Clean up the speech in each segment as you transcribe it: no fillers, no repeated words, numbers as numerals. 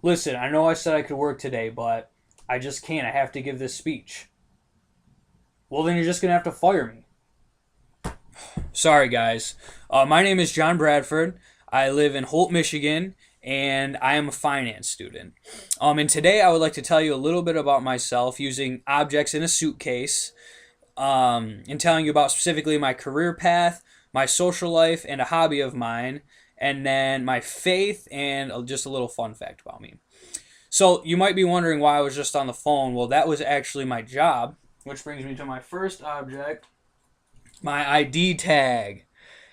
Listen, I know I said I could work today, but I just can't. I have to give this speech. Well, then you're just going to have to fire me. Sorry, guys. My name is John Bradford. I live in Holt, Michigan, and I am a finance student. And today I would like to tell you a little bit about myself using objects in a suitcase, and telling you about specifically my career path, my social life, and a hobby of mine, and then my faith, and just a little fun fact about me. So you might be wondering why I was just on the phone. Well, that was actually my job, which brings me to my first object, my ID tag.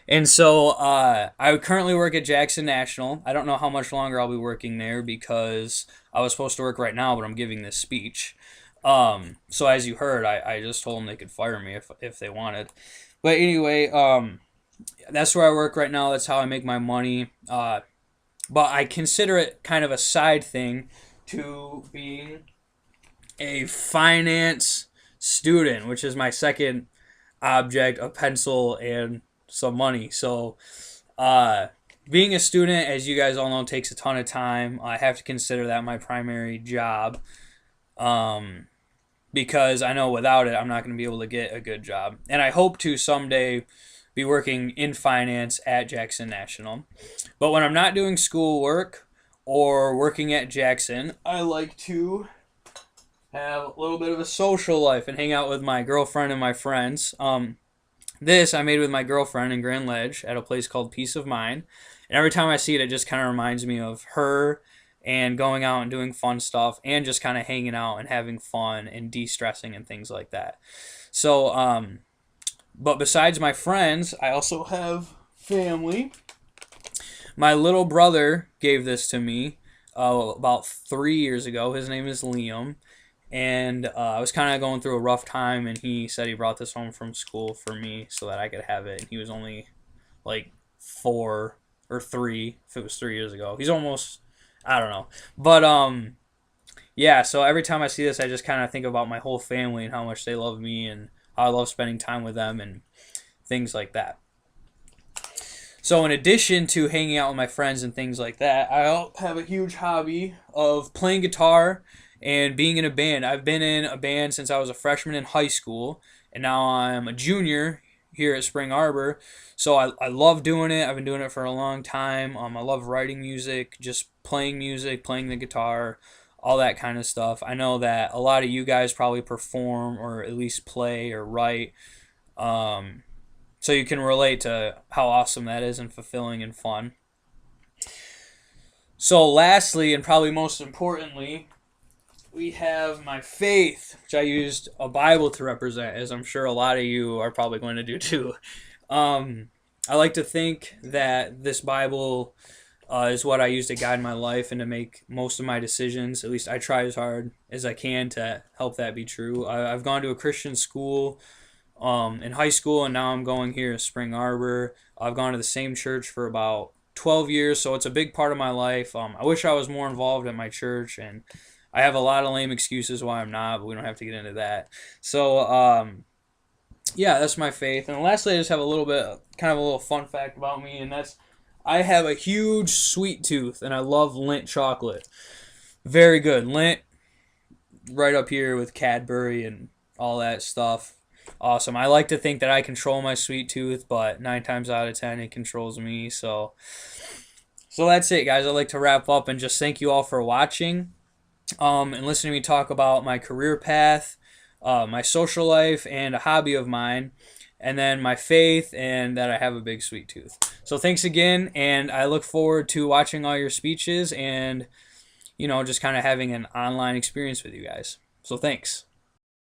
And so I currently work at Jackson National. I don't know how much longer I'll be working there because I was supposed to work right now, but I'm giving this speech. So as you heard, I just told them they could fire me if they wanted. But anyway, that's where I work right now. That's how I make my money. But I consider it kind of a side thing to being a finance student, which is my second object, a pencil and some money. So, being a student, as you guys all know, takes a ton of time. I have to consider that my primary job, because I know without it, I'm not going to be able to get a good job. And I hope to someday be working in finance at Jackson National. But when I'm not doing schoolwork or working at Jackson, I like to have a little bit of a social life and hang out with my girlfriend and my friends. This I made with my girlfriend in Grand Ledge at a place called Peace of Mind. And every time I see it, it just kind of reminds me of her and going out and doing fun stuff and just kind of hanging out and having fun and de-stressing and things like that. So, but besides my friends, I also have family. My little brother gave this to me about 3 years ago. His name is Liam. And I was kind of going through a rough time, and he said he brought this home from school for me so that I could have it. And he was only like 4 or 3, if it was 3 years ago. He's almost, I don't know. But yeah, so every time I see this, I just kind of think about my whole family and how much they love me and how I love spending time with them and things like that. So in addition to hanging out with my friends and things like that, I have a huge hobby of playing guitar and being in a band. I've been in a band since I was a freshman in high school, and now I'm a junior here at Spring Arbor. So I love doing it. I've been doing it for a long time. I love writing music, just playing music, playing the guitar, all that kind of stuff. I know that a lot of you guys probably perform or at least play or write. So you can relate to how awesome that is and fulfilling and fun. So lastly, and probably most importantly, we have my faith, which I used a Bible to represent, as I'm sure a lot of you are probably going to do too. I like to think that this Bible is what I use to guide my life and to make most of my decisions. At least I try as hard as I can to help that be true. I've gone to a Christian school in high school, and now I'm going here at Spring Arbor. I've gone to the same church for about 12 years, so it's a big part of my life. I wish I was more involved at my church, and I have a lot of lame excuses why I'm not, but we don't have to get into that. So, yeah, that's my faith. And lastly, I just have a little bit, kind of a little fun fact about me, and that's I have a huge sweet tooth, and I love Lindt chocolate. Very good. Lindt, right up here with Cadbury and all that stuff. Awesome. I like to think that I control my sweet tooth, but 9 times out of 10, it controls me. So that's it, guys. I'd like to wrap up and just thank you all for watching. And listening to me talk about my career path, my social life, and a hobby of mine, and then my faith, and that I have a big sweet tooth. So thanks again, and I look forward to watching all your speeches and, just kind of having an online experience with you guys. So thanks.